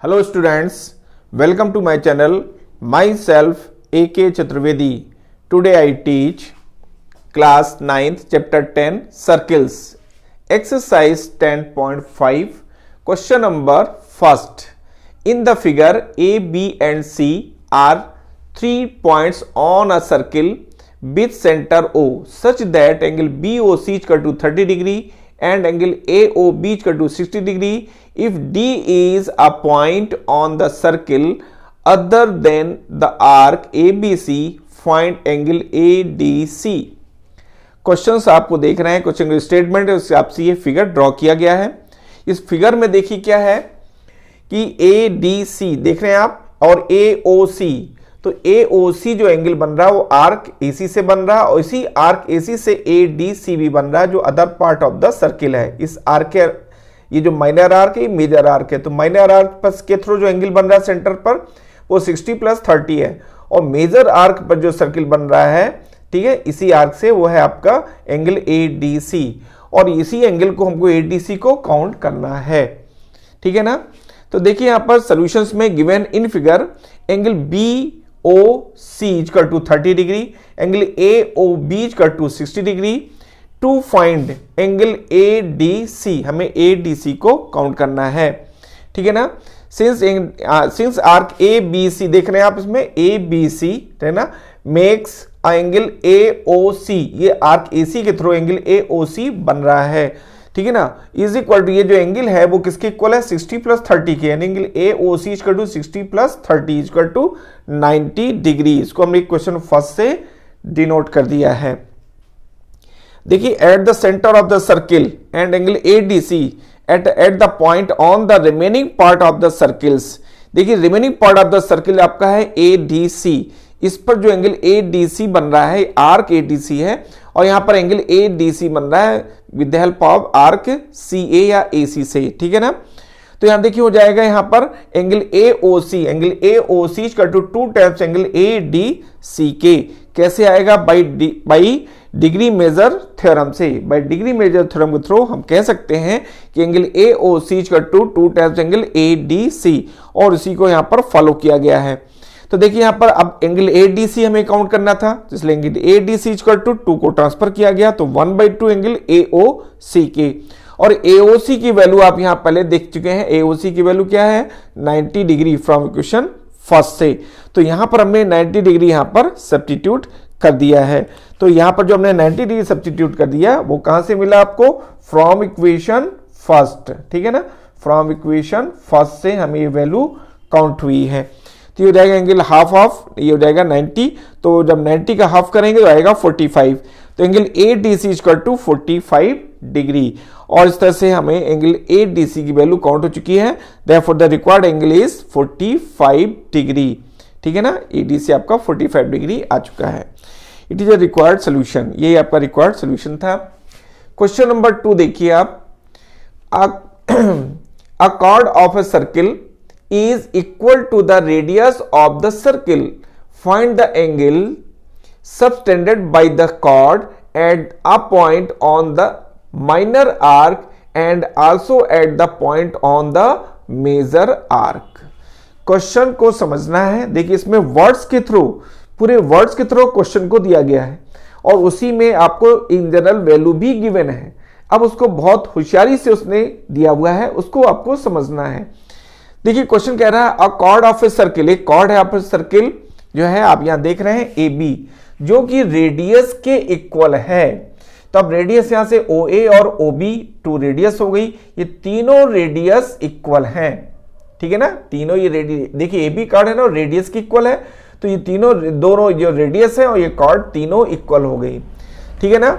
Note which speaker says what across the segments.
Speaker 1: Hello students, welcome to my channel. Myself A.K. Chaturvedi. Today I teach class 9th chapter 10 circles. Exercise 10.5 question number first. In the figure A, B and C are 3 points on a circle with center O such that angle BOC is equal to 30 degree and angle AOB is equal to 60 degree. If D is a point on the circle other than the arc ABC, find angle ADC. Questions आपको देख रहे हैं, question का statement है, उससे आपसे ये figure draw किया गया है। इस फिगर में देखिए क्या है कि ADC देख रहे हैं आप और AOC, तो AOC जो एंगल बन रहा है वो आर्क AC से बन रहा है और इसी आर्क AC से ADC भी बन रहा है जो other part of the circle है। इस आर्क के ये जो माइनर आर्क है मेजर आर्क है, तो माइनर आर्क पर के थ्रू जो एंगल बन रहा है सेंटर पर वो 60 + 30 है और मेजर आर्क पर जो सर्किल बन रहा है, ठीक है, इसी आर्क से वो है आपका एंगल ADC और इसी एंगल को हमको ADC को काउंट करना है, ठीक है ना। तो देखिए यहां पर सॉल्यूशंस में given in figure angle BOC equal to 30 degree, angle AOB equal to 60 degree. To find angle ADC, हमें ADC को काउंट करना है, ठीक है ना। सिंस आर्क ABC देख रहे हैं आप, इसमें ABC है ना मेक्स एंगल AOC, ये आर्क AC के थ्रू एंगल AOC बन रहा है, ठीक है ना। इज इक्वल टू ये जो एंगल है वो किसके इक्वल है 60 + 30 के, यानी angle AOC equal to 60 + 30 equal to 90 degree. इसको हमने क्वेश्चन फर्स्ट से डिनोट कर दिया है। देखिए at the centre of the circle and angle ADC at the point on the remaining part of the circles. देखिए remaining part of the circle आपका है ADC, इस पर जो एंगल ADC बन रहा है आर्क ADC है और यहां पर एंगल ADC बन रहा है with the help of arc CA या AC से, ठीक है ना। तो यहां देखिए हो जाएगा यहां पर angle AOC equal to 2 times angle ADC के। कैसे आएगा? बाई डिग्री मेजर थ्योरम से। बाई डिग्री मेजर थ्योरम के थ्रू हम कह सकते हैं कि angle AOC equal to 2 times angle ADC और इसी को यहां पर फॉलो किया गया है। तो देखिए यहां पर अब एंगल ADC हमें काउंट करना था, इसलिए एंगल ADC इक्वल टू 2 को ट्रांसफर किया गया तो 1/2 एंगल AOC के। और AOC की वैल्यू आप यहां पहले देख चुके हैं, AOC की वैल्यू क्या है 90 डिग्री फ्रॉम इक्वेशन फर्स्ट से। तो यहां पर हमने 90 डिग्री यहां पर सब्स्टिट्यूट कर दिया है। तो यहां पर जो हमने 90 डिग्री सब्स्टिट्यूट कर दिया वो कहां से मिला आपको? फ्रॉम इक्वेशन फर्स्ट, ठीक है ना। फ्रॉम इक्वेशन फर्स्ट से हमें ये वैल्यू काउंट हुई है। तो ये हो जाएगा एंगल हाफ ऑफ, ये हो जाएगा 90, तो जब 90 का हाफ करेंगे तो आएगा 45। तो angle ADC equal to 45 degree और इस तरह से हमें एंगल ADC की वैल्यू काउंट हो चुकी है। Therefore the required angle is 45 degree, ठीक है ना। ADC आपका 45 डिग्री आ चुका है। It is a required solution, ये आपका रिक्वायर्ड सोल्यूशन था। क्वेश्चन नंबर 2 देखिए आप, अ chord of a circle is equal to the radius of the circle. Find the angle subtended by the chord at a point on the minor arc and also at the point on the major arc. Question को समझना है। देखिए इसमें words के through, पूरे words के through question को दिया गया है और उसी में आपको इन जनरल वैल्यू भी गिवन है। अब उसको बहुत होशियारी से उसने दिया हुआ है, उसको आपको समझना है। देखिए क्वेश्चन कह रहा है अ chord ऑफ ए सर्किल, एक chord है आपका सर्किल जो है आप यहां देख रहे हैं AB, जो कि रेडियस के इक्वल है। तो अब रेडियस यहां से OA और OB 2 रेडियस हो गई, ये तीनों रेडियस इक्वल हैं, ठीक है ना। तीनों ये रेडियस, देखिए AB chord है ना, रेडियस की इक्वल है, तो ये तीनों दोनों जो रेडियस है और ये chord तीनों इक्वल हो गई, ठीक है ना।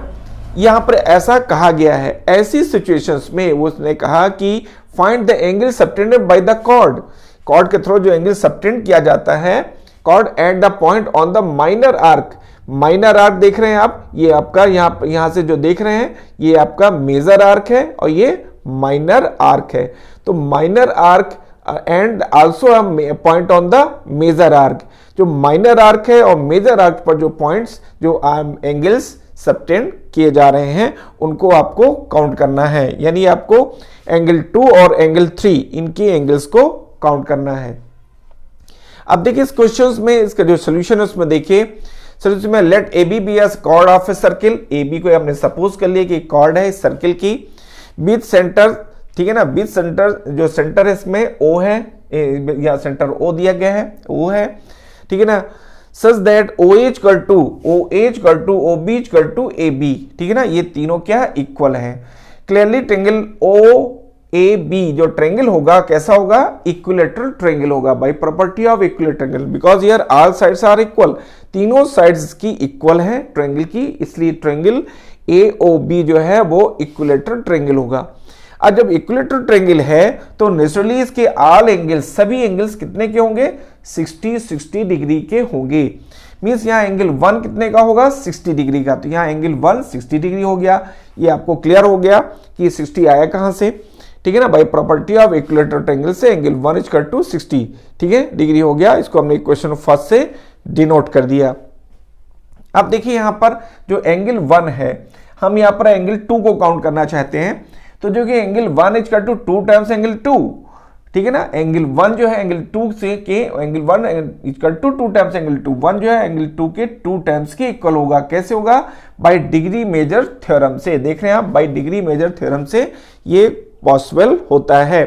Speaker 1: यहां पर ऐसा कहा गया है, ऐसी सिचुएशंस में उसने कहा कि find the angle subtended by the chord के थ्रू जो एंगल सबटेंड किया जाता है chord at the point on the minor arc. Minor arc देख रहे हैं आप, ये आपका यहां से जो देख रहे हैं ये आपका मेजर आर्क है और ये माइनर आर्क है। तो minor arc and also a point on the major arc, जो माइनर आर्क है और मेजर आर्क पर जो पॉइंट्स जो एंगल्स सबटेंड किए जा रहे हैं उनको आपको काउंट करना है, यानी आपको एंगल 2 और एंगल 3 इनके एंगल्स को काउंट करना है। अब देखिए इस क्वेश्चन में इसका जो सोल्यूशन है उसमें देखिए सोल्यूशन में let A B be as chord of a circle, A B को हमने सपोज कर लिया कि कॉर्ड है इस सर्किल की, बीच सेंटर, ठीक है ना, बीच सेंटर जो सेंटर है इसमें ओ है, या सेंटर ओ दिया गया है, ओ है, ठीक है ना, सच दैट ओ एच कर to O B equal to A B, ठीक है ना, ये तीनों क्या इक्वल है। Clearly triangle O A B जो ट्रेंगल होगा कैसा होगा, इक्विलेटरल ट्रेंगल होगा by property of equilateral triangle, because here all sides are equal, तीनों साइड्स की इक्वल है ट्रेंगल की, इसलिए ट्रेंगल ए ओ बी जो है वो इक्विलेटरल ट्रेंगल होगा। अब जब इक्विलेटरल ट्रेंगल है तो नेचुरली इसके ऑल एंगल्स, सभी एंगल्स कितने के होंगे, 60 डिग्री के होंगे। मींस यहाँ एंगल 1 कितने का होगा, 60 डिग्री का, तो यहाँ एंगल 1 60 डिग्री हो गया। ये आपको क्लियर हो गया कि 60 आया कहां से, ठीक है ना, by property of equilateral triangle से एंगल 1 इक्वल टू 60, ठीक है, डिग्री हो गया। इसको हमने इक्वेशन फर्स्ट से डिनोट कर दिया। अब देखिए यहां पर जो एंगल 1 है, हम यहां पर एंगल 2 को काउंट करना चाहते हैं, तो जो कि angle 1 equal to 2 times angle 2, ठीक है ना, एंगल 1 जो है एंगल 2 से के angle 1 equal to 2 times angle 2, 1 जो है एंगल 2 के 2 टाइम्स के इक्वल होगा। कैसे होगा, बाय डिग्री मेजर थ्योरम से, देख रहे हैं आप, बाय डिग्री मेजर थ्योरम से ये पॉसिबल होता है।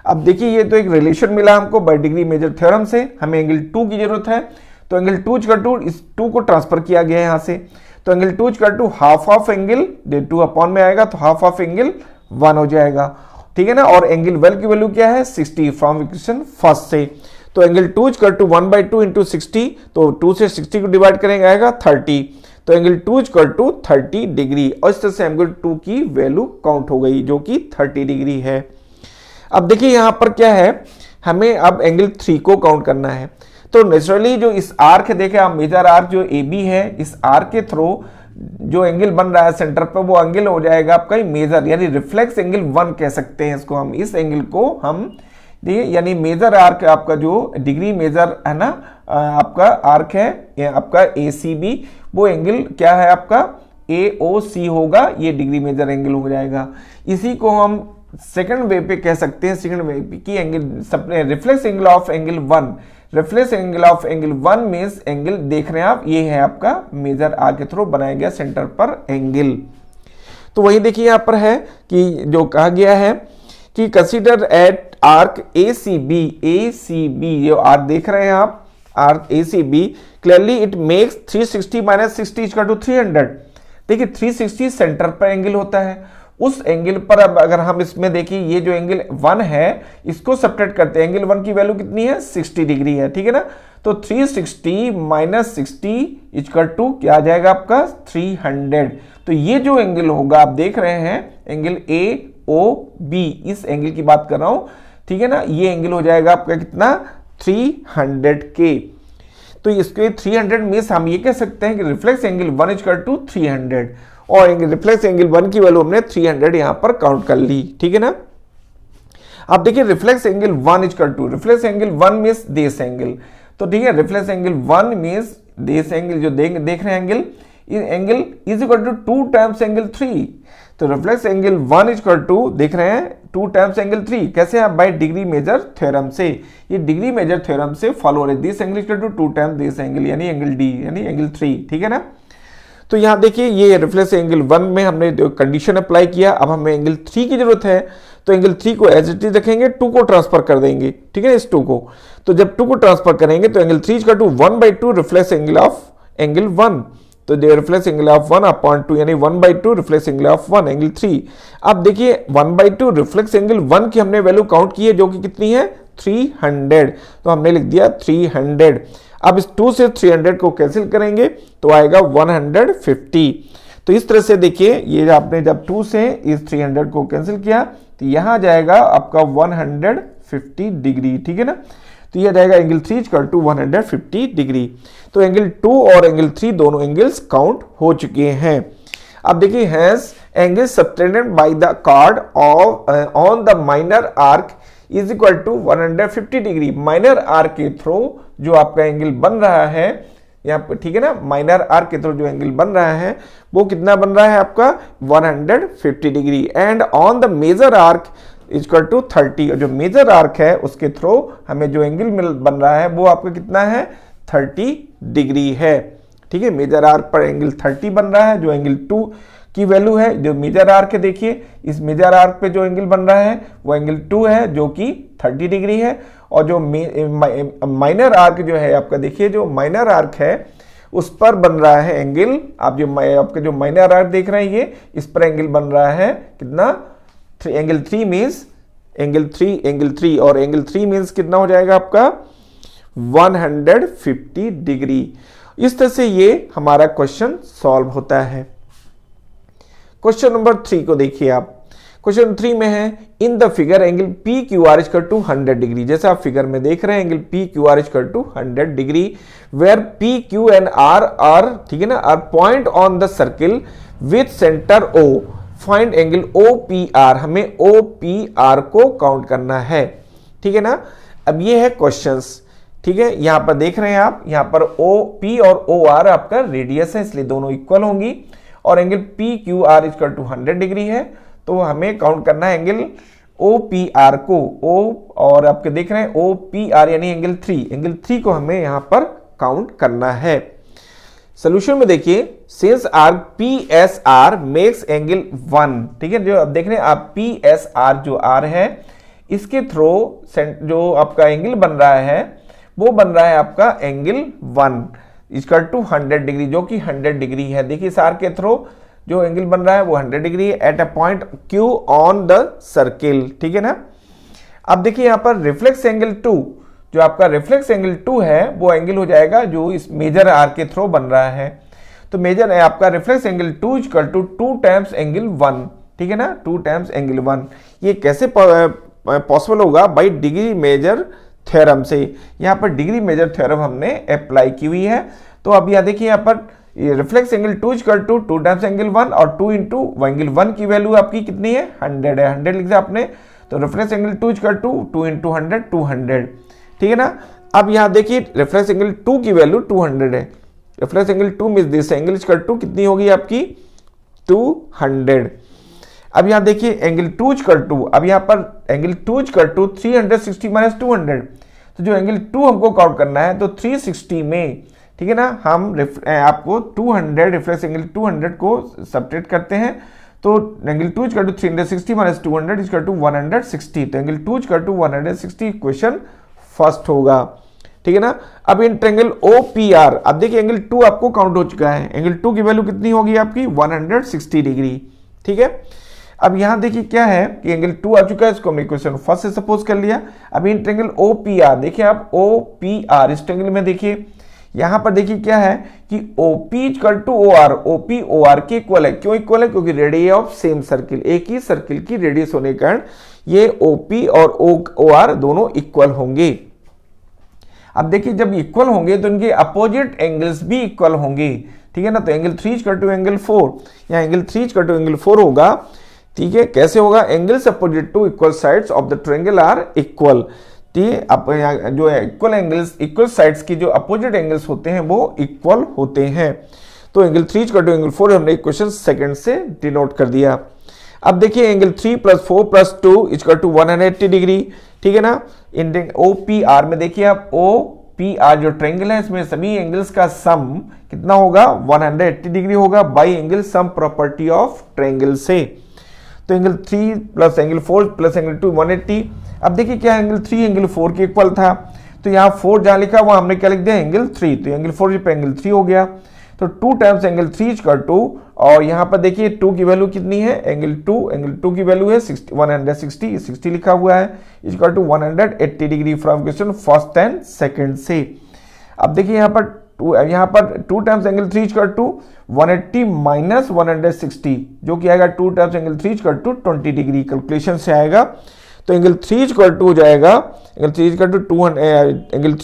Speaker 1: अब देखिए ये तो एक रिलेशन मिला हमको बाय डिग्री मेजर थ्योरम से, हमें एंगल 2 की जरूरत है, तो एंगल 2 इक्वल टू इस 2 को ट्रांसफर किया गया है यहां से, तो angle 2 equal to half of angle 2 upon में आएगा, तो हाफ ऑफ एंगल 1 हो जाएगा, ठीक है ना, और एंगल 1 की वैल्यू क्या है, 60 फ्रॉम इक्वेशन फर्स्ट से, तो एंगल 2 इक्वल टू 1/2 इंटू 60, तो 2 से 60 को डिवाइड करेंगे आएगा 30, तो एंगल 2 इक्वल टू 30 डिग्री, और इस तरह से एंगल 2 की वैल्यू काउंट हो गई जो कि 30 डिग्री है। अब देखिए यहां पर क्या है, हमें अब एंगल 3 को काउंट करना है, तो नेचुरली जो इस आर्क है, देखे आप मेजर आर्क जो ए बी है, इस आर्क के थ्रू जो एंगल बन रहा है सेंटर पर, वो एंगल हो जाएगा आपका मेजर, यानी रिफ्लेक्स एंगल 1 कह सकते हैं इसको हम, इस एंगल को हम देखिए, यानी मेजर आर्क आपका जो डिग्री मेजर है ना, आपका आर्क है आपका ACB, वो एंगल क्या है आपका AOC होगा, ये डिग्री मेजर एंगल हो जाएगा। इसी को हम सेकंड वे पे कह सकते हैं, सेकंड वे की angle reflex angle of angle 1, reflex angle of angle 1 means angle देख रहे हैं आप, ये है आपका मेजर आर्क के थ्रू बनाया गया सेंटर पर एंगल। तो वही देखिए यहां पर है कि जो कहा गया है कि कंसीडर एट आर्क ACB, जो आर्क देख रहे हैं आप, arc ACB, clearly it makes 360 minus 60 equal to 300। देखिए 360 सेंटर पर एंगल होता है, उस एंगल पर अब अगर हम इसमें देखिए ये जो एंगल 1 है इसको सब्ट्रैक्ट करते हैं, एंगल 1 की वैल्यू कितनी है, 60 डिग्री है, ठीक है ना, तो 360 माइनस 60 इक्वल टू क्या आ जाएगा आपका 300। तो ये जो एंगल होगा आप देख रहे हैं एंगल AOB, इस एंगल की बात कर रहा हूं, ठीक है ना, ये एंगल हो जाएगा आपका कितना 300 के। तो इसके 300 मींस हम ये कह सकते हैं कि रिफ्लेक्स एंगल 1 इक्वल टू 300, और रिफ्लेक्स एंगल 1 की वैल्यू हमने 300 यहां पर काउंट कर ली, ठीक है ना। अब देखिए reflex angle 1 equal to, reflex angle 1 means this angle, तो ठीक है, reflex angle 1 means this angle जो देख रहे हैं angle, angle is equal to 2 times angle 3, तो रिफ्लेक्स एंगल 1 इक्वल टू देख रहे हैं 2 टाइम्स एंगल 3, कैसे है, बाय डिग्री मेजर थ्योरम से, ये डिग्री मेजर थ्योरम से फॉलो हो रही है, this angle equal to 2 times this angle, यानी एंगल D, यानी एंगल 3, ठीक है ना। तो यहां देखिए ये रिफ्लेक्स एंगल 1 में हमने जो कंडीशन अप्लाई किया, अब हमें एंगल 3 की जरूरत है, तो एंगल 3 को एज इट इज रखेंगे, 2 को ट्रांसफर कर देंगे, ठीक है, इस 2 को, तो जब 2 को ट्रांसफर करेंगे तो angle 3 equal to 1/2 reflex angle of angle 1, तो रिफ्लेक्स एंगल ऑफ 1 अपॉन 2, यानी 1/2 रिफ्लेक्स एंगल ऑफ 1 एंगल 3। अब देखिए 1/2 रिफ्लेक्स एंगल 1 की हमने वैल्यू काउंट की है जो कि कितनी है 300, तो हमने लिख दिया 300। अब इस 2 से 300 को कैंसिल करेंगे तो आएगा 150। तो इस तरह से देखिए ये आपने जब 2 से इस 300 को कैंसिल किया तो यहां जाएगा आपका 150 डिग्री, ठीक है ना, तो यह जाएगा एंगल 3 इक्वल टू 150 डिग्री। तो एंगल 2 और एंगल 3 दोनों एंगल्स काउंट हो चुके हैं। अब देखिए hence angle subtended by the chord of on the minor arc is equal to 150 degree. Minor arc के थ्रू जो आपका एंगल बन रहा है यहाँ पर, ठीक है ना, माइनर आर्क के थ्रू जो एंगल बन रहा है वो कितना बन रहा है आपका 150 degree, and on the major arc equal to 30 और जो मेजर आर्क है उसके थ्रू हमें जो एंगल बन रहा है वो आपका कितना है 30 डिग्री है। ठीक है, मेजर आर्क पर एंगल 30 बन रहा है, जो एंगल 2 की वैल्यू है जो मेजर आर्क है, देखिए इस मेजर आर्क पे जो एंगल बन रहा है वो एंगल 2 है जो कि 30 डिग्री है। और जो माइनर आर्क जो है आपका, देखिए जो माइनर आर्क है उस पर बन रहा है एंगल, आप जो आपके जो माइनर आर्क देख रहे हैं ये इस पर एंगल बन रहा है कितना, एंगल 3 मीन्स एंगल 3 और एंगल 3 मीन्स कितना हो जाएगा आपका 150 डिग्री। इस तरह से ये हमारा क्वेश्चन सॉल्व होता है। क्वेश्चन नंबर 3 को देखिए आप, क्वेश्चन 3 में है in the figure angle P Q R equal to 100 degree. जैसे आप फिगर में देख रहे हैं angle P Q R equal to 100 degree where P Q and R ठीक है ना, are point on the circle with centre O, find angle O P R. हमें ओ पी आर को काउंट करना है। ठीक है ना, अब ये है क्वेश्चंस। ठीक है, यहां पर देख रहे हैं आप, यहां पर ओ पी और ओ आर आपका रेडियस है इसलिए दोनों इक्वल होंगी और angle P Q R equal to 100 degree है, तो हमें काउंट करना है एंगल ओ पी आर को। ओ और आपके देख रहे हैं ओ पी आर यानी एंगल 3 को हमें यहां पर काउंट करना है। सोल्यूशन में देखिए since arc P S R makes angle 1, ठीक है, जो अब देख रहे हैं आप पी एस आर जो आर है इसके थ्रू जो आपका एंगल बन रहा है वो बन रहा है आपका एंगल 1 इक्वल टू 100 डिग्री, जो कि 100 डिग्री है। देखिए इस आर्क के थ्रू जो एंगल बन रहा है वो 100 डिग्री है eight a point Q on the circle. ठीक है ना, अब देखिए यहां पर रिफ्लेक्स एंगल 2, जो आपका रिफ्लेक्स एंगल 2 है वो एंगल हो जाएगा जो इस मेजर आर्क के थ्रू बन रहा है। तो मेजर है आपका reflex angle 2 equal to 2 times angle 1। ठीक है ना, 2 टाइम्स एंगल 1। ये कैसे पॉसिबल होगा? बाई डिग्री मेजर थ्योरम से। यहाँ पर डिग्री मेजर थ्योरम हमने अप्लाई की हुई है। तो अब यहाँ देखिए यहाँ पर reflex angle 2 equal to 2 times angle 1 और 2 इंटू एंगल 1 की वैल्यू आपकी कितनी है 100 है, 100 लिख दिया आपने। तो reflex angle 2 equal to 2 into 100 200। ठीक है ना, अब यहाँ देखिए रिफ्लेक्स एंगल 2 की वैल्यू 200 है। Reflex angle 2 means this angle equal to कितनी होगी आपकी 200। अब यहाँ देखिए एंगल 2 इक्वल टू, अब यहाँ पर एंगल 2 इक्वल टू 360 माइनस 200, तो जो एंगल 2 हमको काउंट करना है तो 360 में, ठीक है ना, हम आपको 200 रिफ्लेक्स एंगल 200 को सब्ट्रैक्ट करते हैं। तो angle 2 equal to 360 minus 200 equal to 160, तो angle 2 equal to 160 question first होगा। ठीक है ना, अब in triangle O P R, अब देखिए एंगल 2 आपको काउंट हो चुका है, एंगल 2 की वैल्यू कितनी होगी आपकी 160 डिग्री। ठीक है, अब यहां देखिए क्या है कि एंगल 2 आ चुका है, इसको हमने इक्वेशन फर्स्ट से सपोज कर लिया। अब in triangle O P R, देखिए आप ओ पी आर, इस ट्रायंगल में देखिए यहां पर देखिए क्या है कि OP equal to O R, OP O R के इक्वल है। क्यों इक्वल है? क्योंकि रेडियस ऑफ सेम सर्किल, एक ही सर्किल की रेडियस होने के कारण ये ओपी और ओ आर दोनों इक्वल होंगे। अब देखिए जब इक्वल होंगे तो इनके अपोजिट एंगल्स भी इक्वल होंगे। ठीक है ना, तो एंगल 3 इक्वल टू एंगल 4, या एंगल 3 इक्वल टू एंगल 4 होगा। ठीक है, कैसे होगा? Angles opposite to equal sides of the triangle are equal. ठीक है, अब जो है इक्वल एंगल्स, इक्वल साइड्स की जो अपोजिट एंगल्स होते हैं वो इक्वल होते हैं। तो एंगल 3 इक्वल टू एंगल 4 हमने इक्वेशन सेकंड से डिनोट कर दिया। अब देखिए angle 3 plus 4 plus 2 equal to 180 degree. ठीक है ना, इन ओ पी आर में देखिए आप ओ पी आर जो ट्रायंगल है इसमें सभी एंगल्स का सम कितना होगा 180 डिग्री होगा by angle sum property of triangle से। तो angle 3 plus angle 4 plus angle 2 180। अब देखिए क्या एंगल 3 एंगल 4 के इक्वल था, तो यहाँ 4 जहां लिखा वहां हमने क्या लिख दिया एंगल 3, तो एंगल 4 पे एंगल 3 हो गया। तो 2 टाइम्स एंगल 3 इक्वल टू, और यहाँ पर देखिए 2 की वैल्यू कितनी है एंगल 2 की वैल्यू है 160 लिखा हुआ है equal to 180 degree from question first and second से। अब देखिए यहाँ पर 2 times angle 3 equal to 180 minus 160, जो कि आएगा 2 times angle 3 equal to 20 degree, calculation से आएगा। तो एंगल 3 इक्वल टू हो जाएगा angle 3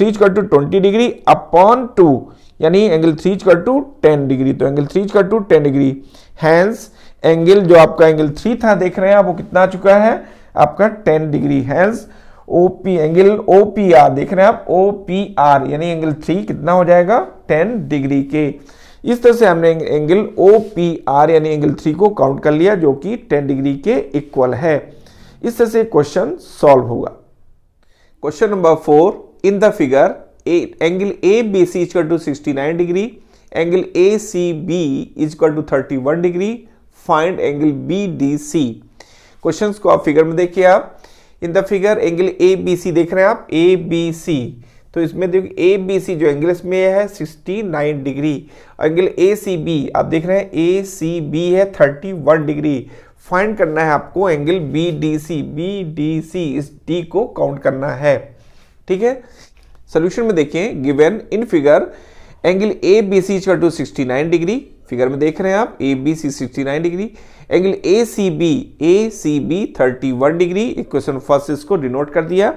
Speaker 1: equal to 20 degree upon 2, यानी एंगल 3 इक्वल टू 10 डिग्री। तो angle 3 equal to 10 degree, hence angle जो आपका एंगल 3 था देख रहे हैं आप वो कितना आ चुका है आपका 10 degree. Hence OP angle OPR देख रहे हैं आप ओपीआर यानी एंगल 3 कितना हो जाएगा 10 डिग्री के। इस तरह से हमने एंगल ओपीआर यानी एंगल 3 को काउंट कर लिया जो कि 10 डिग्री के इक्वल है। इस तरह से क्वेश्चन सॉल्व होगा। Question number 4, in the figure angle A B C equal to 69 degree, angle A C B equal to 31 degree, find angle B D C. Questions को आप फिगर में देखिए। आप in the figure angle A B C देख रहे हैं आप, A B सी, तो इसमें देखिए ए बी सी जो एंगल इसमें है 69 degree, angle A C B आप देख रहे हैं ए सी बी है 31 डिग्री। फाइंड करना है आपको angle B D C, B D C, इस डी को काउंट करना है। ठीक है, सोल्यूशन में देखें, given in figure angle A B C equal to 69 degree, figure में देख रहे हैं आप A B C 69 degree, angle A C B 31 degree. Equation first इसको डिनोट कर दिया।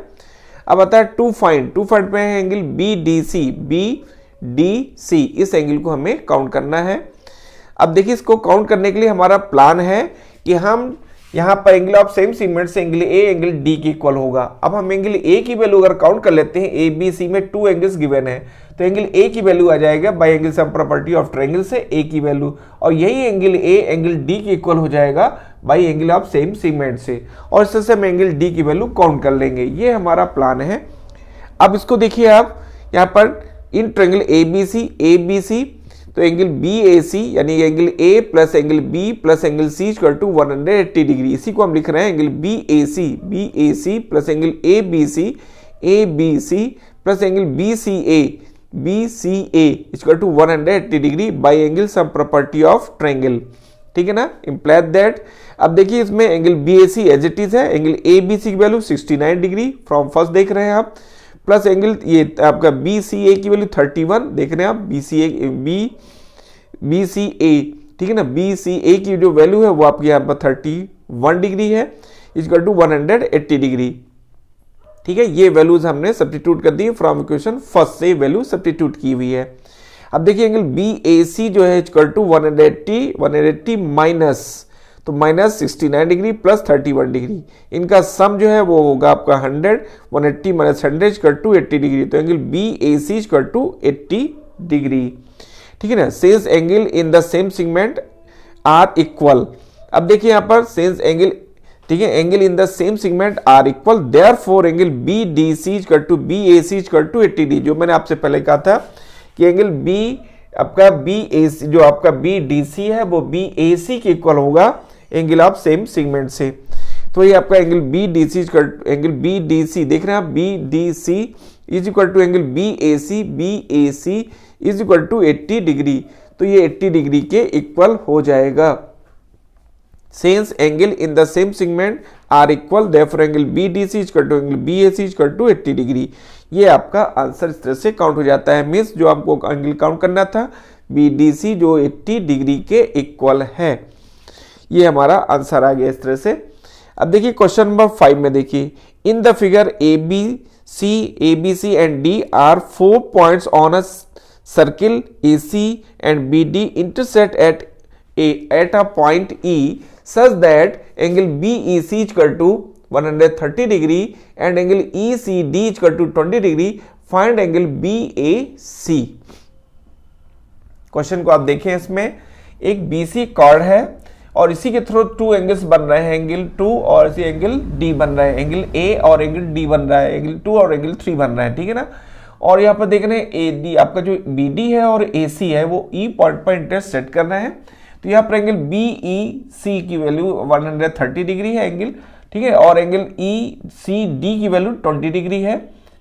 Speaker 1: अब आता है टू फाइंड पे है एंगल बी डी सी, इस एंगल को हमें काउंट करना है। अब देखिए इसको काउंट करने के लिए हमारा प्लान है कि हम यहाँ पर एंगल ऑफ सेम सेगमेंट से एंगल ए एंगल डी के इक्वल होगा। अब हम एंगल ए की वैल्यू अगर काउंट कर लेते हैं, ए बी सी में 2 एंगल्स गिवन है, तो एंगल ए की वैल्यू आ जाएगा bye angle sum property of triangle से ए की वैल्यू, और यही एंगल ए एंगल डी के इक्वल हो जाएगा bye angle of same segment से, और इससे से हम एंगल डी की वैल्यू काउंट कर लेंगे। ये हमारा प्लान है। अब इसको देखिए आप यहाँ पर इन ट्रायंगल ए बी सी, तो एंगल बी ए सी यानी angle A plus angle B plus angle C equal to 180 degree, इसी को हम लिख रहे हैं angle B A C plus angle A B C plus angle B C A equal to 180 degree by angle sum property of triangle. ठीक है ना, implies that. अब देखिए इसमें angle B A C as it is है, angle A B C की value 69 degree from first देख रहे हैं आप, प्लस एंगल ये आपका बी सी ए की वैल्यू 31 देख रहे हैं आप, बी सी ए, ठीक है ना, बी सी ए की जो वैल्यू है वो आपकी यहाँ पर 31 डिग्री है, इक्वल टू 180 डिग्री। ठीक है, ये वैल्यूज हमने सब्स्टिट्यूट कर दी फ्रॉम इक्वेशन फर्स्ट से वैल्यू सब्स्टिट्यूट की हुई है। अब देखिए एंगल बी ए सी जो है इक्वल टू 180 माइनस, तो माइनस 69 डिग्री प्लस 31 डिग्री, इनका सम जो है वो होगा आपका 100, 180 माइनस 100 इक्वल टू 80 डिग्री, तो angle B A C equal to 80 degree. ठीक है ना, since angle in the same segment are equal. अब देखिए यहाँ पर सिंस एंगल, ठीक है, angle in the same segment are equal, therefore angle B D C equal to B A C equal to 80 degree, जो मैंने आपसे पहले कहा था कि एंगल बी आपका बी ए सी, जो आपका बी डी सी है वो बी ए सी के इक्वल होगा एंगल ऑफ सेम सेगमेंट से। तो ये आपका एंगल बी डी सी देख रहे हैं आप, B D C is equal to angle B A C is equal to 80 degree, तो ये 80 डिग्री के इक्वल हो जाएगा। Since angle in the same segment are equal, therefore angle B D C equal to angle B A C equal to 80 degree. ये आपका answer इस तरह से काउंट हो जाता है। मीन्स जो आपको एंगल काउंट करना था बी डी सी जो 80 डिग्री के इक्वल है, ये हमारा आंसर आ गया इस तरह से। अब देखिए क्वेश्चन नंबर 5 में देखिए, in the figure A B C and D are 4 points on a circle A C and B D intersect at a point E such that angle BEC equal to 130 degree and angle ECD equal to 20 degree. Find angle BAC. Question को आप देखें, इसमें एक BC cord है और इसी के through 2 angles बन रहे हैं, एंगल 2 और इसी एंगल D बन रहा है, एंगल A और एंगल D बन रहा है, एंगल 2 और एंगल 3 बन रहा है। ठीक है ना, और यहाँ पर देख रहे हैं AD आपका जो BD है और AC है वो E पॉइंट पर इंटरसेक्ट कर रहे हैं, तो यहाँ पर एंगल BEC की वैल्यू 130 डिग्री है एंगल, ठीक है, और एंगल ECD की वैल्यू 20 डिग्री है।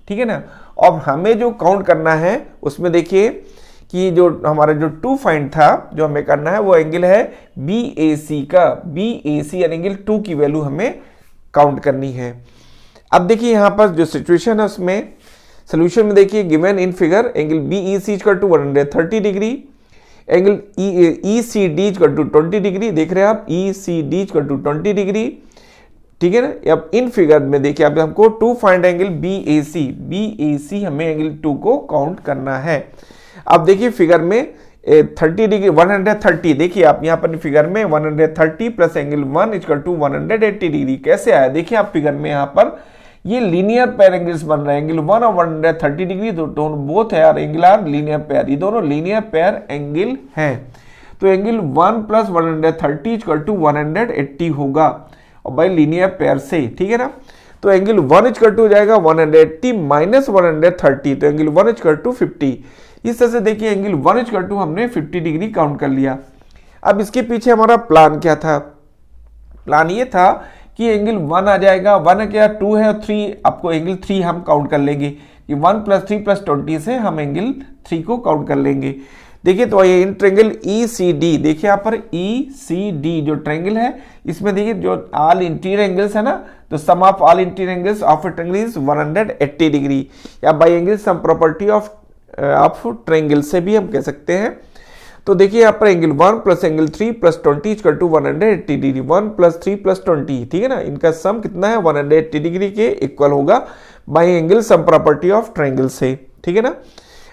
Speaker 1: ठीक है ना, अब हमें जो काउंट करना है उसमें देखिए कि जो हमारा जो 2 फाइंड था जो हमें करना है वो एंगल है BAC का, BAC यानी एंगल 2 की वैल्यू हमें काउंट करनी है। अब देखिए यहाँ पर जो सिचुएशन है उसमें सोल्यूशन में देखिए, given in figure angle BEC equal to 130 degree, angle ECD equal to 20 degree, देख रहे हैं आप ECD इक्वल टू 20 डिग्री। ठीक है ना, अब इन फिगर में देखिए अब हमको 2 फाइंड एंगल BAC हमें एंगल 2 को काउंट करना है। अब देखिए फिगर में 30 डिग्री 130, देखिए आप यहाँ पर फिगर में 130 plus angle 1 equal to 180 degree कैसे आया, देखिए आप फिगर में यहाँ पर ये लीनियर पेयर एंगल्स बन रहे हैं, एंगल 1 और 130 डिग्री, तो दोनों बोथ है और एंगल आर लीनियर पेयर, ये दोनों लीनियर पेयर एंगल हैं। तो एंगल 1 प्लस 130 इक्वल टू 180 होगा, और बाई लीनियर पेयर से, ठीक है ना। तो एंगल 1 इक्वल टू हो जाएगा 180 माइनस 130, तो एंगल 1 इक्वल टू 50। इस तरह से देखिए एंगल 1 इक्वल टू हमने 50 डिग्री काउंट कर लिया। अब इसके पीछे हमारा प्लान क्या था? प्लान ये था कि एंगल 1 आ जाएगा, 1 है क्या, 2 है और 3, आपको एंगल 3 हम काउंट कर लेंगे कि 1 + 3 + 20 से हम एंगल 3 को काउंट कर लेंगे। देखिए तो ये इन ट्रेंगल ECD, देखिए यहाँ पर ECD जो ट्रेंगल है इसमें देखिए जो ऑल इंटीरियर एंगल्स है ना, तो sum of all interior angles of a triangle is 180 degree, या by angle sum property of triangle से भी हम कह सकते हैं। तो देखिए यहाँ पर angle 1 + angle 3 + 20 equal to 180 degree, 1 + 3 + 20, ठीक है ना, इनका सम कितना है 180 डिग्री के इक्वल होगा bye angle sum property of triangle से, ठीक है ना।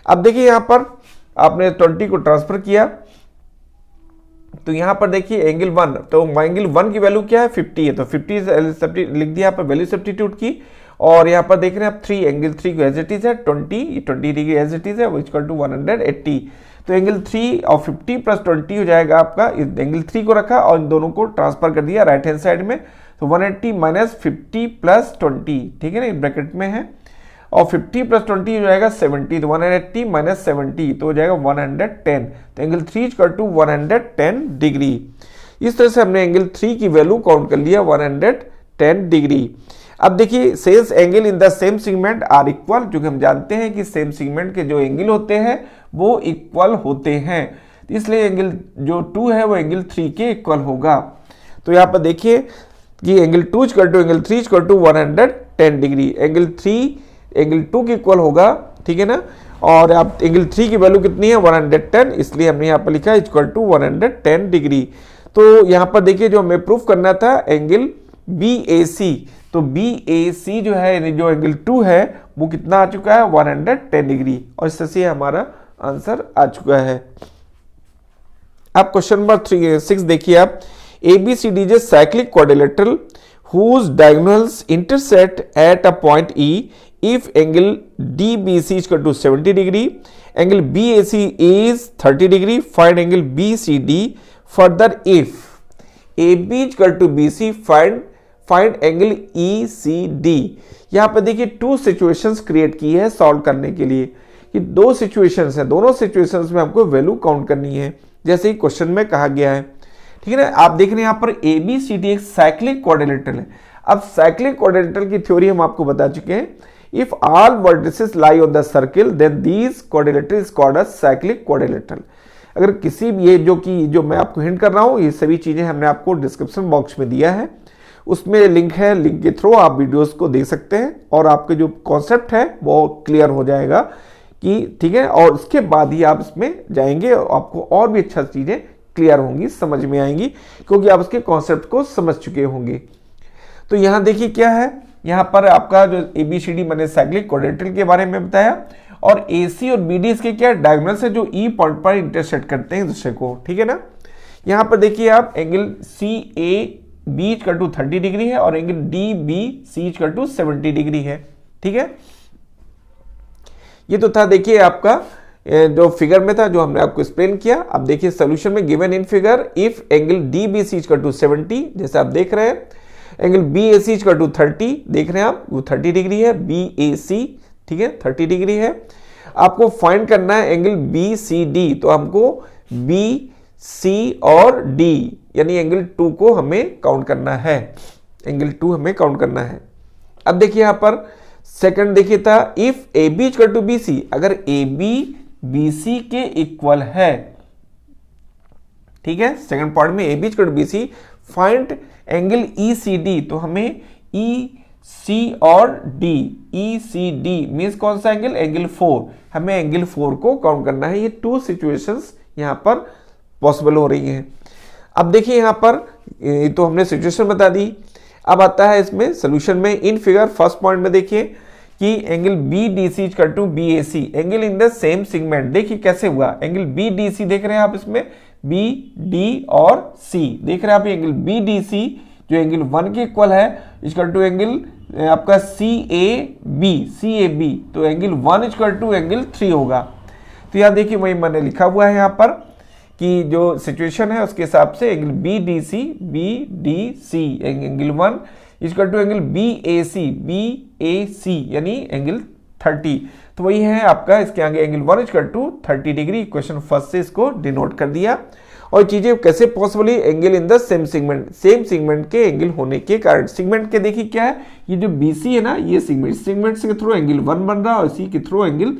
Speaker 1: अब देखिए यहाँ पर आपने 20 को ट्रांसफर किया, तो यहाँ पर देखिए एंगल 1, तो एंगल 1 की वैल्यू क्या है 50 है, तो 50 लिख दिया यहाँ पर वैल्यू सब्स्टिट्यूट की, और यहाँ पर देख रहे हैं आप 3, एंगल 3 को एज इट इज है 20 डिग्री एज इट इज है, इक्वल टू 180। तो एंगल 3 और 50 + 20 हो जाएगा आपका, एंगल 3 को रखा और इन दोनों को ट्रांसफर कर दिया राइट हैंड साइड में, तो 180 - 50 + 20, ठीक है ना, ब्रैकेट में है, और 50 + 20 हो जाएगा 70, तो 180 - 70 तो हो जाएगा 110, तो एंगल 3 इक्वल टू 110 डिग्री। इस तरह से हमने एंगल 3 की वैल्यू काउंट कर लिया 110 डिग्री। अब देखिए since angle in the same segment are equal, जो कि हम जानते हैं कि सेम सेगमेंट के जो एंगल होते हैं वो इक्वल होते हैं, इसलिए एंगल जो 2 है वो एंगल 3 के इक्वल होगा। तो यहाँ पर देखिए कि angle 2 equal to angle 3 equal to 110 degree, angle 3 angle 2 के इक्वल होगा, ठीक है ना। और आप एंगल 3 की वैल्यू कितनी है 110, इसलिए हमने यहाँ पर लिखा इक्वल टू 110 डिग्री। तो यहाँ पर देखिए जो हमें प्रूफ करना था एंगल BAC, तो BAC जो है जो एंगल 2 है वो कितना आ चुका है 110 डिग्री, और इस तरह से हमारा आंसर आ चुका है। अब क्वेश्चन नंबर 6 देखिए आप, ABCD is a cyclic quadrilateral whose diagonals intersect at a point E if angle DBC is equal to 70 degree, angle BAC is 30 degree, find angle BCD. Further, if AB is equal to BC, find angle ECD. यहाँ पे देखिए 2 situations create की है solve करने के लिए, कि 2 situations हैं, दोनों सिचुएशंस में हमको वैल्यू काउंट करनी है जैसे ही क्वेश्चन में कहा गया है, ठीक है ना। आप देख रहे हैं यहाँ पर ABCD एक साइक्लिक क्वाड्रिलेटरल है। अब साइक्लिक क्वाड्रिलेटरल की थ्योरी हम आपको बता चुके हैं, if all vertices lie on the circle then these quadrilateral is called a cyclic quadrilateral. अगर किसी भी ये जो मैं आपको हिंट कर रहा हूँ, ये सभी चीजें हमने आपको डिस्क्रिप्शन बॉक्स में दिया है, उसमें लिंक है, लिंक के थ्रू आप वीडियोस को देख सकते हैं और आपके जो कॉन्सेप्ट है वो क्लियर हो जाएगा कि ठीक है, और उसके बाद ही आप इसमें जाएंगे और आपको और भी अच्छा चीजें क्लियर होंगी, समझ में आएंगी, क्योंकि आप उसके कॉन्सेप्ट को समझ चुके होंगे। तो यहाँ देखिए क्या है, यहाँ पर आपका जो ABCD मैंने साइक्लिक क्वाड्रिलेटरल के बारे में बताया, और AC और BD इसके क्या डायगोनल्स है जो E पॉइंट पर इंटरसेक्ट करते हैं दूसरे को, ठीक है ना। यहाँ पर देखिए आप angle CAB equal to 30 degree है और angle DBC equal to 70 degree है, ठीक है। ये तो था देखिए आपका जो फिगर में था जो हमने आपको एक्सप्लेन किया। अब देखिए सॉल्यूशन में given in figure if angle DBC equal to 70, जैसे आप देख रहे हैं, एंगल BAC इक्वल टू 30, देख रहे हैं आप वो 30 डिग्री है, BAC ठीक है 30 डिग्री है। आपको फाइंड करना है एंगल BCD, तो हमको BC और D यानी एंगल 2 को हमें काउंट करना है, एंगल 2 हमें काउंट करना है। अब देखिए यहां पर सेकंड देखिए था, if AB equal to BC, अगर AB BC के इक्वल है, ठीक है, सेकंड पार्ट में AB equal to BC, find angle ECD, तो हमें EC और D, ECD मींस कौन सा एंगल, एंगल 4, हमें एंगल 4 को काउंट करना है। ये 2 सिचुएशंस यहां पर पॉसिबल हो रही हैं। अब देखिए यहां पर तो हमने सिचुएशन बता दी, अब आता है इसमें सोल्यूशन में इन फिगर। फर्स्ट पॉइंट में देखिए कि angle BDC equal to BAC, angle in the same segment, देखिए कैसे हुआ, एंगल BDC देख रहे हैं आप इसमें BD और C देख रहे हैं आप, एंगल BDC जो एंगल 1 के इक्वल है इक्वल टू एंगल आपका CAB, तो एंगल 1 इक्वल टू एंगल 3 होगा। तो यहाँ देखिए वही मैंने लिखा हुआ है यहाँ पर की जो सिचुएशन है उसके हिसाब से angle BDC angle 1 equal to angle BAC यानी एंगल 30। तो वही है आपका, इसके आगे angle 1 equal to 30 degree. Equation first से इसको डिनोट कर दिया। और चीजें कैसे पॉसिबल है, angle in the same segment के एंगल होने के कारण। सेगमेंट के देखिए क्या है, ये जो BC है ना, ये सेगमेंट के थ्रू एंगल 1 बन रहा है और इसी के थ्रू एंगल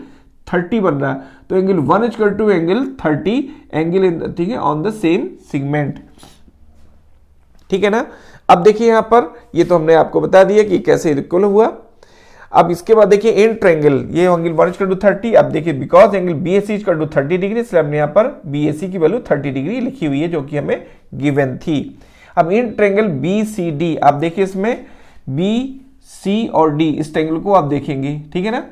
Speaker 1: 30 बन रहा है। तो angle 1 equal to angle 30 angle in, ठीक है, ऑन द सेम सेगमेंट, ठीक है ना। अब देखिए यहां पर, ये तो हमने आपको बता दिया कि कैसे इक्वल हुआ। अब इसके बाद देखिए इन ट्रायंगल, ये एंगल 1 इक्वल टू 30। अब देखिए because angle BAC equal to 30 degree, इसलिए हमने यहाँ पर BAC की वैल्यू 30 डिग्री लिखी हुई है जो कि हमें गिवन थी। अब इन ट्रायंगल BCD, आप देखिए इसमें BC और D, इस ट्रायंगल को आप देखेंगे, ठीक है ना।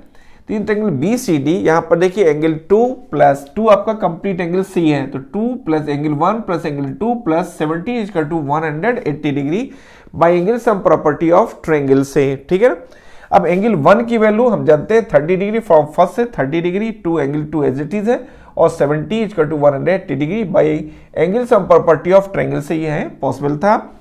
Speaker 1: तो इन ट्रायंगल BCD, यहाँ पर देखिए एंगल 2 प्लस 2 आपका कंप्लीट एंगल C है, तो 2 plus angle 1 plus angle 2 plus 70 equal to 180 degree by angle sum property of triangle से, ठीक है। अब एंगल 1 की वैल्यू हम जानते हैं 30 डिग्री, फ्रॉम फर्स्ट से 30 degree to angle 2 as it is है, और 70 equal to 180 degree by angle sum property of triangle से ये है पॉसिबल था।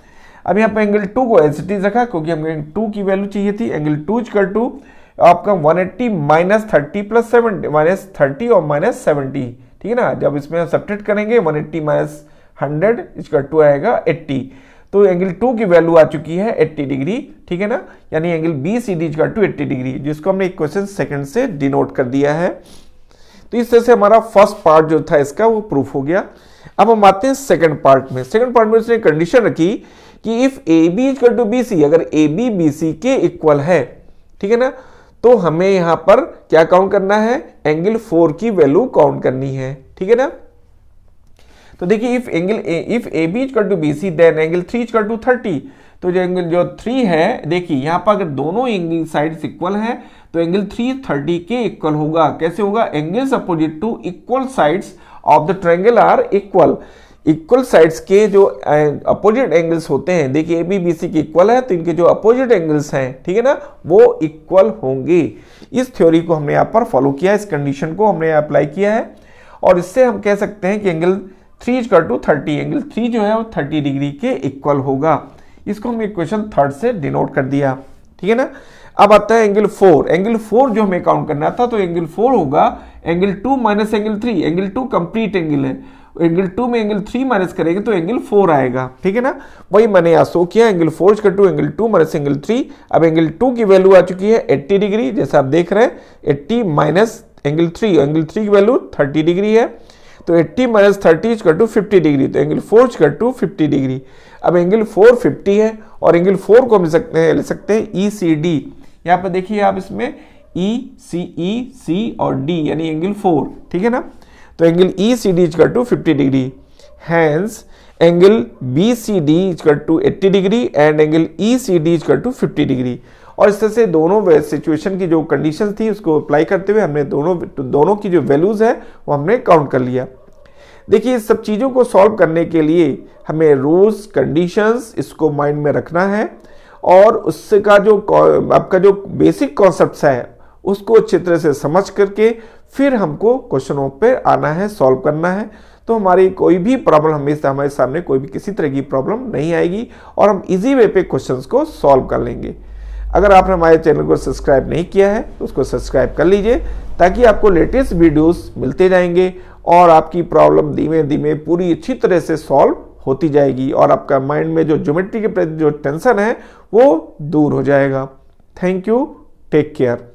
Speaker 1: अब यहाँ पे एंगल 2 को एज इट इज रखा क्योंकि हमें 2 की वैल्यू चाहिए थी। एंगल 2 इक्वल टू आपका 180 माइनस 30 प्लस 70 माइनस 30 और माइनस 70, ठीक है ना। जब इसमें हम सब्ट्रैक्ट करेंगे 180 माइनस 100 इक्वल टू आएगा 80। तो एंगल 2 की वैल्यू आ चुकी है 80 डिग्री, ठीक है ना, यानी angle BCD equal to 80 degree, जिसको हमने इक्वेशन सेकंड से डिनोट कर दिया है। तो इस तरह से हमारा फर्स्ट पार्ट जो था इसका वो प्रूफ हो गया। अब हम आते हैं सेकंड पार्ट में। सेकंड पार्ट में उसने कंडीशन रखी कि if AB equal to BC, अगर AB BC के इक्वल है, ठीक है ना, तो हमें यहां पर क्या काउंट करना है, एंगल 4 की वैल्यू काउंट करनी है, ठीक है ना। तो देखिए if AB equal to BC then angle 3 equal to 30। तो जो एंगल जो 3 है, देखिए यहां पर अगर दोनों एंगल साइड्स इक्वल है तो एंगल 3 30 के इक्वल होगा। कैसे होगा, angles opposite to equal sides of the triangle are equal. Equal sides के जो अपोजिट एंगल्स होते हैं, देखिए AB BC के इक्वल है तो इनके जो अपोजिट एंगल्स हैं, ठीक है ना, वो इक्वल होंगे। इस थ्योरी को हमने यहाँ पर फॉलो किया, इस कंडीशन को हमने अप्लाई किया है, और इससे हम कह सकते हैं कि एंगल 3 इक्वल टू 30, एंगल 3 जो है वो 30 डिग्री के इक्वल होगा। इसको हमने इक्वेशन थर्ड से डिनोट कर दिया, ठीक है ना। अब आता है एंगल 4। एंगल 4 जो हमें काउंट करना था, तो एंगल 4 होगा angle 2 minus angle 3। Angle 2 complete angle है, एंगल 2 में एंगल 3 माइनस करेंगे तो एंगल 4 आएगा, ठीक है ना। वही मैंने यहाँ शो किया, angle 4 equal to angle 2 minus angle 3। अब एंगल 2 की वैल्यू आ चुकी है 80 डिग्री, जैसा आप देख रहे हैं, 80 माइनस एंगल 3, एंगल 3 की वैल्यू 30 डिग्री है, तो 80 माइनस 30 इक्वल टू 50 डिग्री, तो एंगल 4 इक्वल टू 50 डिग्री। अब एंगल 4 50 है, और एंगल 4 को हम ले सकते हैं ECD। यहाँ पर देखिए आप इसमें EC और D यानी एंगल 4, ठीक है ना। तो angle ECD equal to 50 degree, hence angle BCD equal to 80 degree and angle ECD equal to 50 degree. और इस तरह से दोनों सिचुएशन की जो कंडीशन थी उसको अप्लाई करते हुए हमने दोनों की जो वैल्यूज है वो हमने काउंट कर लिया। देखिए इस सब चीज़ों को सॉल्व करने के लिए हमें रूल्स, कंडीशंस, इसको माइंड में रखना है, और उससे का जो आपका जो बेसिक कॉन्सेप्ट्स है उसको अच्छी तरह से समझ करके फिर हमको क्वेश्चनों पे आना है, सॉल्व करना है। तो हमारी कोई भी प्रॉब्लम, हमेशा हमारे सामने कोई भी किसी तरह की प्रॉब्लम नहीं आएगी, और हम इजी वे पे क्वेश्चंस को सॉल्व कर लेंगे। अगर आपने हमारे चैनल को सब्सक्राइब नहीं किया है तो उसको सब्सक्राइब कर लीजिए, ताकि आपको लेटेस्ट वीडियोस मिलते जाएंगे और आपकी प्रॉब्लम धीमे धीमे पूरी अच्छी तरह से सॉल्व होती जाएगी, और आपका माइंड में जो ज्योमेट्री के प्रति जो टेंशन है वो दूर हो जाएगा। Thank you, take care.